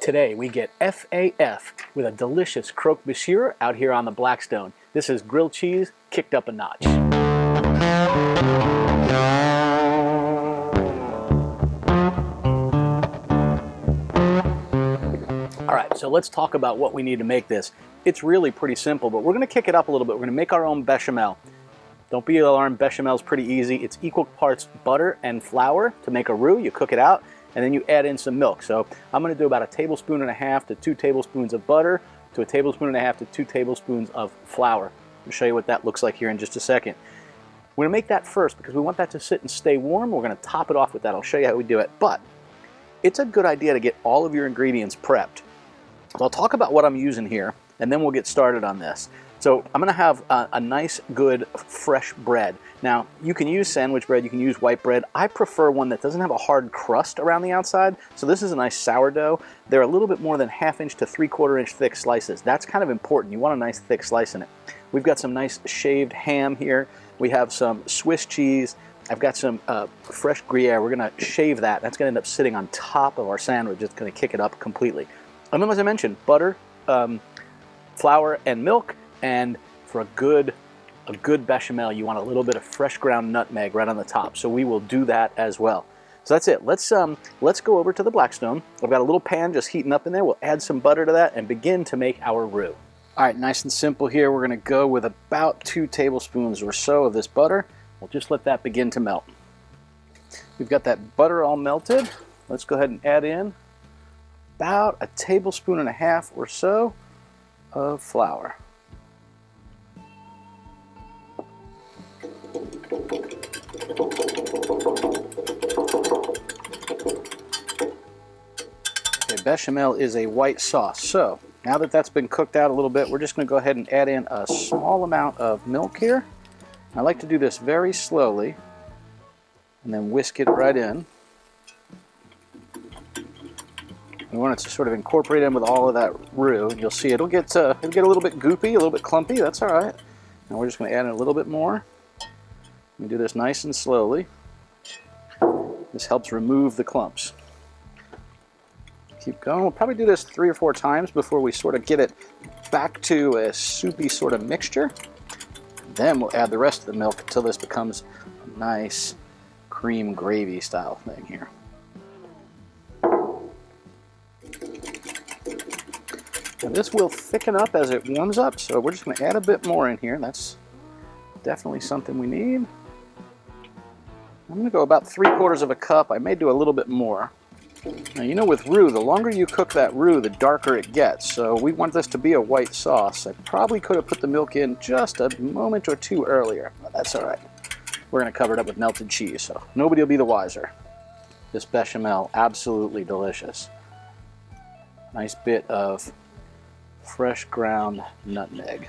Today we get FAF with a delicious Croque Monsiur out here on the Blackstone. This is grilled cheese kicked up a notch. All right, so let's talk about what we need to make this. It's really pretty simple, but we're going to kick it up a little bit. We're going to make our own bechamel. Don't be alarmed, bechamel's pretty easy. It's equal parts butter and flour to make a roux. You cook it out, and then you add in some milk. So I'm going to do about 1.5 tablespoons to 2 tablespoons of butter to 1.5 tablespoons to 2 tablespoons of flour. I'll show you what that looks like here in just a second. We're going to make that first because we want that to sit and stay warm. We're going to top it off with that. I'll show you how we do it. But it's a good idea to get all of your ingredients prepped. So I'll talk about what I'm using here, and then we'll get started on this. So I'm going to have a nice, good, fresh bread. Now, you can use sandwich bread, you can use white bread. I prefer one that doesn't have a hard crust around the outside. So this is a nice sourdough. They're a little bit more than 1/2 inch to 3/4 inch thick slices. That's kind of important. You want a nice thick slice in it. We've got some nice shaved ham here. We have some Swiss cheese. I've got some fresh Gruyere. We're going to shave that. That's going to end up sitting on top of our sandwich. It's going to kick it up completely. And then, as I mentioned, butter, flour, and milk. And for a good bechamel, you want a little bit of fresh ground nutmeg right on the top. So we will do that as well. So that's it. Let's go over to the Blackstone. I've got a little pan just heating up in there. We'll add some butter to that and begin to make our roux. All right, nice and simple here. We're going to go with about 2 tablespoons or so of this butter. We'll just let that begin to melt. We've got that butter all melted. Let's go ahead and add in about 1.5 tablespoons or so of flour. Okay, bechamel is a white sauce. So now that that's been cooked out a little bit, we're just going to go ahead and add in a small amount of milk here. I like to do this very slowly and then whisk it right in. We want it to sort of incorporate in with all of that roux. You'll see it'll get a little bit goopy, a little bit clumpy. That's all right. And we're just going to add in a little bit more. We do this nice and slowly. This helps remove the clumps. Keep going. We'll probably do this 3 or 4 times before we sort of get it back to a soupy sort of mixture. Then we'll add the rest of the milk until this becomes a nice cream gravy style thing here. Now this will thicken up as it warms up, so we're just going to add a bit more in here. That's definitely something we need. I'm going to go about 3/4 cup. I may do a little bit more. Now, you know, with roux, the longer you cook that roux, the darker it gets. So we want this to be a white sauce. I probably could have put the milk in just a moment or two earlier, but that's all right. We're going to cover it up with melted cheese, so nobody will be the wiser. This bechamel, absolutely delicious. Nice bit of fresh ground nutmeg.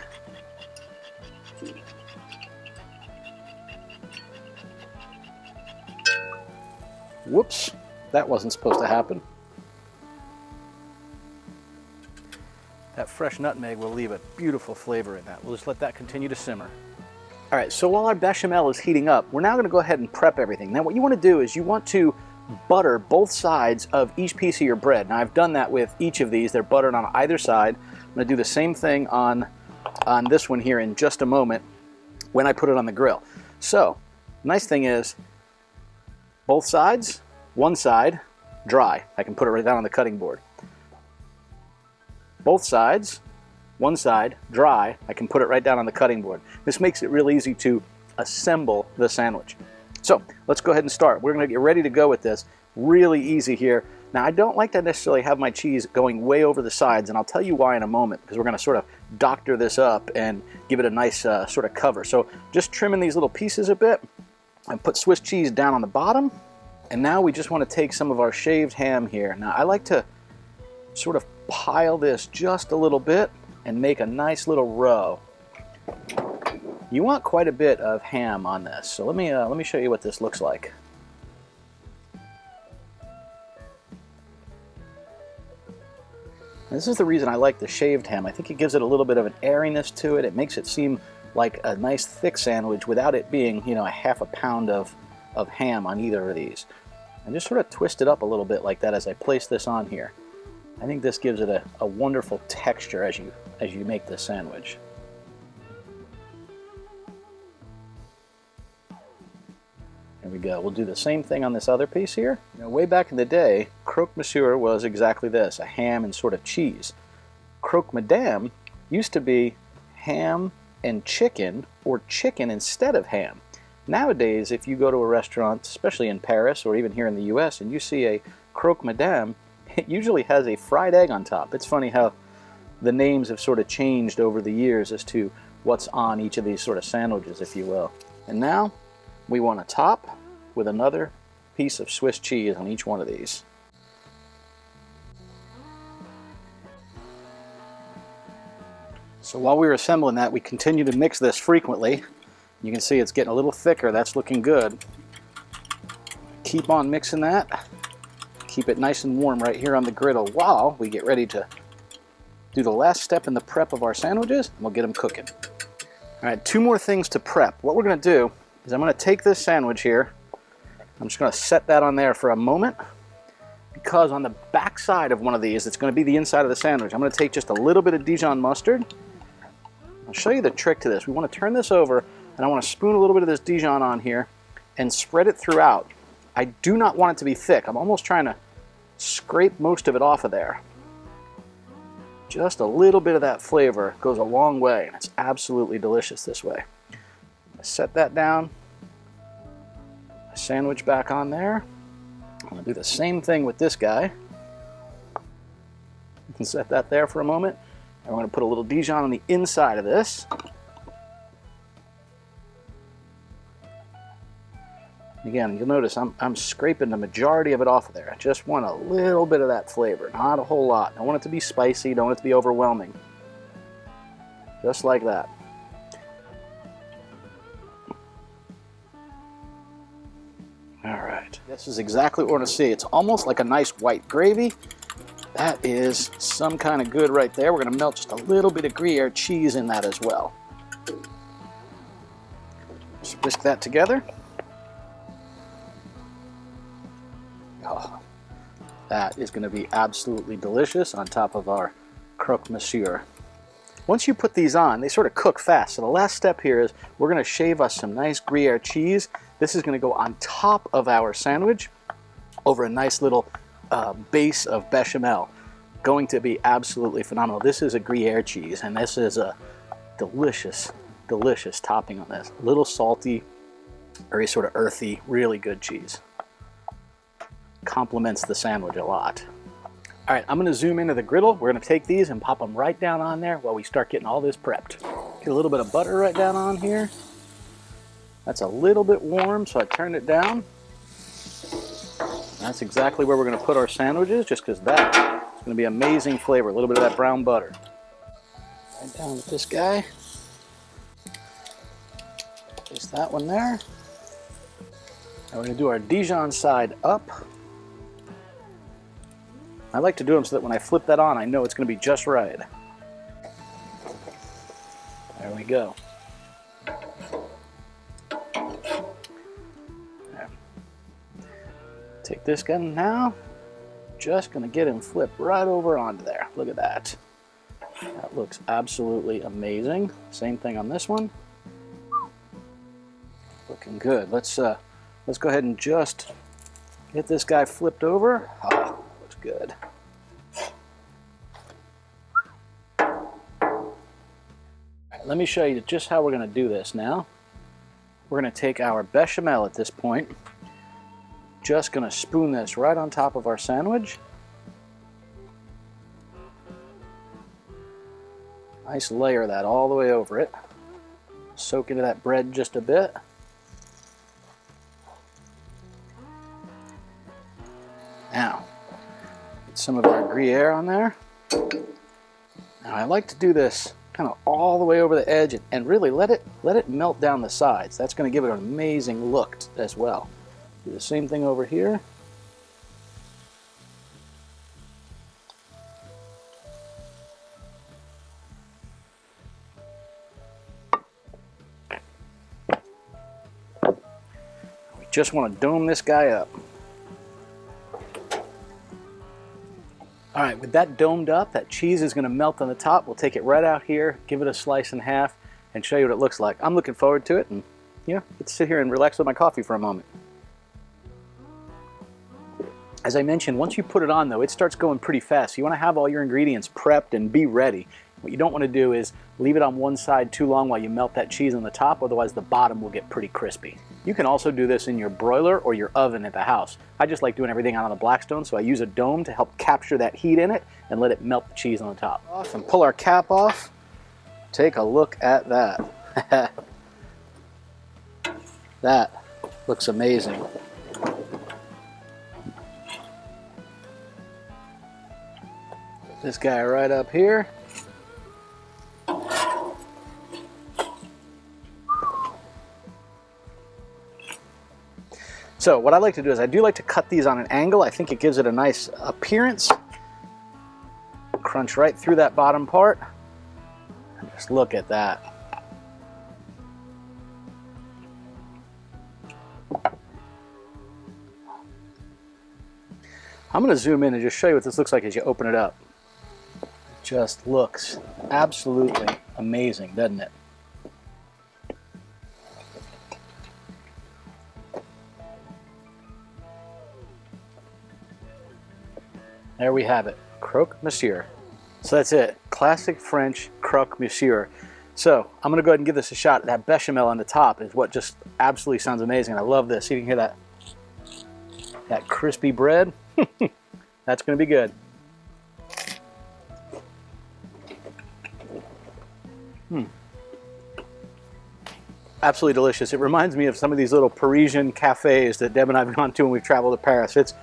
Whoops, that wasn't supposed to happen. That fresh nutmeg will leave a beautiful flavor in that. We'll just let that continue to simmer. All right, so while our bechamel is heating up, we're now going to go ahead and prep everything. Now what you want to do is you want to butter both sides of each piece of your bread. Now I've done that with each of these. They're buttered on either side. I'm going to do the same thing on this one here in just a moment when I put it on the grill. So, nice thing is, both sides, one side, dry. I can put it right down on the cutting board. Both sides, one side, dry. I can put it right down on the cutting board. This makes it real easy to assemble the sandwich. So let's go ahead and start. We're going to get ready to go with this. Really easy here. Now I don't like to necessarily have my cheese going way over the sides, and I'll tell you why in a moment, because we're going to sort of doctor this up and give it a nice sort of cover. So just trimming these little pieces a bit. And put Swiss cheese down on the bottom. And now we just want to take some of our shaved ham here. Now I like to sort of pile this just a little bit and make a nice little row. You want quite a bit of ham on this. So let me show you what this looks like. This is the reason I like the shaved ham. I think it gives it a little bit of an airiness to it. It makes it seem like a nice thick sandwich without it being, you know, a 1/2 pound of ham on either of these. And just sort of twist it up a little bit like that as I place this on here. I think this gives it a wonderful texture as you make this sandwich. There we go. We'll do the same thing on this other piece here. You know, way back in the day, croque monsieur was exactly this, a ham and sort of cheese. Croque madame used to be ham and chicken, or chicken instead of ham. Nowadays, if you go to a restaurant, especially in Paris or even here in the US, and you see a croque madame, it usually has a fried egg on top. It's funny how the names have sort of changed over the years as to what's on each of these sort of sandwiches, if you will. And now we want to top with another piece of Swiss cheese on each one of these. So while we were assembling that, we continue to mix this frequently. You can see it's getting a little thicker. That's looking good. Keep on mixing that. Keep it nice and warm right here on the griddle while we get ready to do the last step in the prep of our sandwiches, and we'll get them cooking. All right, 2 more things to prep. What we're going to do is I'm going to take this sandwich here. I'm just going to set that on there for a moment, because on the back side of one of these, it's going to be the inside of the sandwich. I'm going to take just a little bit of Dijon mustard. I'll show you the trick to this. We want to turn this over, and I want to spoon a little bit of this Dijon on here and spread it throughout. I do not want it to be thick. I'm almost trying to scrape most of it off of there. Just a little bit of that flavor goes a long way, and it's absolutely delicious this way. Set that down. Sandwich back on there. I'm going to do the same thing with this guy. You can set that there for a moment. And we're going to put a little Dijon on the inside of this. Again, you'll notice I'm scraping the majority of it off of there. I just want a little bit of that flavor, not a whole lot. I don't want it to be spicy, don't want it to be overwhelming. Just like that. All right, this is exactly what we're going to see. It's almost like a nice white gravy. That is some kind of good right there. We're going to melt just a little bit of Gruyere cheese in that as well. Just whisk that together. Oh, that is going to be absolutely delicious on top of our croque monsieur. Once you put these on, they sort of cook fast. So the last step here is we're going to shave us some nice Gruyere cheese. This is going to go on top of our sandwich over a nice little base of bechamel. Going to be absolutely phenomenal. This is a Gruyere cheese, and this is a delicious, delicious topping on this. A little salty, very sort of earthy, really good cheese. Complements the sandwich a lot. All right, I'm going to zoom into the griddle. We're going to take these and pop them right down on there while we start getting all this prepped. Get a little bit of butter right down on here. That's a little bit warm, so I turned it down. That's exactly where we're going to put our sandwiches, just because that is going to be amazing flavor. A little bit of that brown butter. Right down with this guy. Just that one there. Now we're going to do our Dijon side up. I like to do them so that when I flip that on, I know it's going to be just right. There we go. There. Take this gun now. Just going to get him flipped right over onto there. Look at that. That looks absolutely amazing. Same thing on this one. Looking good. Let's go ahead and just get this guy flipped over. Oh, looks good. Let me show you just how we're going to do this now. We're going to take our bechamel at this point. Just going to spoon this right on top of our sandwich. Nice layer of that all the way over it. Soak into that bread just a bit. Now, get some of our Gruyere on there. Now I like to do this kind of all the way over the edge and really let it melt down the sides. That's going to give it an amazing look as well. Do the same thing over here. We just want to dome this guy up. All right, with that domed up, that cheese is gonna melt on the top. We'll take it right out here, give it a slice in half, and show you what it looks like. I'm looking forward to it, and yeah, get to sit here and relax with my coffee for a moment. As I mentioned, once you put it on though, it starts going pretty fast. You wanna have all your ingredients prepped and be ready. What you don't wanna do is leave it on one side too long while you melt that cheese on the top, otherwise the bottom will get pretty crispy. You can also do this in your broiler or your oven at the house. I just like doing everything out on the Blackstone, so I use a dome to help capture that heat in it and let it melt the cheese on the top. Off and pull our cap off. Take a look at that. That looks amazing. This guy right up here. So what I like to do is I do like to cut these on an angle. I think it gives it a nice appearance. Crunch right through that bottom part. And just look at that. I'm going to zoom in and just show you what this looks like as you open it up. Just looks absolutely amazing, doesn't it? There we have it, Croque Monsiur. So that's it, classic French Croque Monsiur. So I'm gonna go ahead and give this a shot. That bechamel on the top is what just absolutely sounds amazing. I love this. You can hear that crispy bread. That's gonna be good. Absolutely delicious. It reminds me of some of these little Parisian cafes that Deb and I have gone to when we've traveled to Paris. It's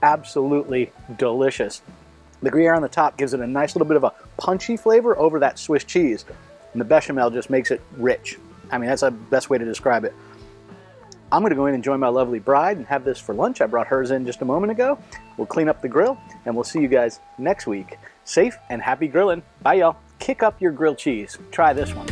absolutely delicious. The Gruyere on the top gives it a nice little bit of a punchy flavor over that Swiss cheese. And the bechamel just makes it rich. I mean, that's the best way to describe it. I'm gonna go in and join my lovely bride and have this for lunch. I brought hers in just a moment ago. We'll clean up the grill and we'll see you guys next week. Safe and happy grilling. Bye y'all. Kick up your grilled cheese. Try this one.